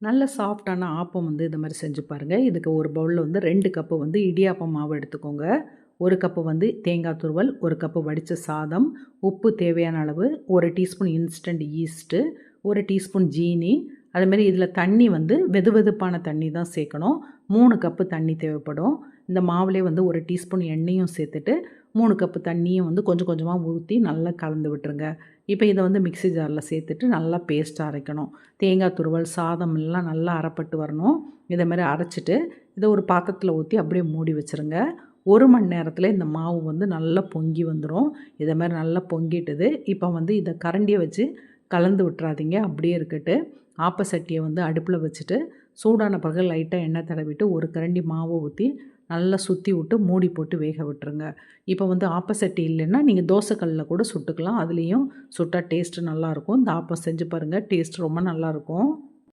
நல்ல சாஃப்டான ஆப்பம் வந்து இந்த மாதிரி செஞ்சு பாருங்கள். இதுக்கு ஒரு பவுலில் வந்து 2 கப்பு வந்து இடியாப்பம் மாவு எடுத்துக்கோங்க. 1 கப்பு வந்து தேங்காய் துருவல், 1 கப்பு வடித்த சாதம், உப்பு தேவையான அளவு, 1 டீஸ்பூன் இன்ஸ்டன்ட் ஈஸ்ட்டு, 1 டீஸ்பூன் ஜீனி. அதுமாரி இதில் தண்ணி வந்து வெதுவெதுப்பான தண்ணி தான் சேர்க்கணும். 3 கப்பு தண்ணி தேவைப்படும். இந்த மாவுலேயே வந்து 1 டீஸ்பூன் எண்ணெயும் சேர்த்துட்டு 3 கப்பு தண்ணியும் வந்து கொஞ்சம் கொஞ்சமாக ஊற்றி நல்லா கலந்து விட்டுருங்க. இப்போ இதை வந்து மிக்ஸி ஜாரில் சேர்த்துட்டு நல்லா பேஸ்ட்டாக அரைக்கணும். தேங்காய் துருவல், சாதம் எல்லாம் நல்லா அரைப்பட்டு வரணும். இதை மாதிரி அரைச்சிட்டு இதை ஒரு பாத்திரத்தில் ஊற்றி அப்படியே மூடி வச்சுருங்க. 1 மணி நேரத்தில் இந்த மாவு வந்து நல்லா பொங்கி வந்துடும். இதை மாதிரி நல்லா பொங்கிட்டுது. இப்போ வந்து இதை கரண்டியை வச்சு கலந்து விட்டுறாதீங்க, அப்படியே இருக்கட்டு. ஆப்பசட்டியை வந்து அடுப்பில் வச்சுட்டு சூடான பிறகு லைட்டாக எண்ணெய் தடவிட்டு 1 கரண்டி மாவை ஊற்றி நல்லா சுற்றி விட்டு மூடி போட்டு வேக விட்டுருங்க. இப்போ வந்து ஆப்பசட்டி இல்லைன்னா நீங்கள் தோசைக்கல்லில் கூட சுட்டுக்கலாம். அதுலேயும் சுட்டால் டேஸ்ட்டு நல்லாயிருக்கும். இந்த ஆப்பம் செஞ்சு பாருங்கள், டேஸ்ட் ரொம்ப நல்லாயிருக்கும்.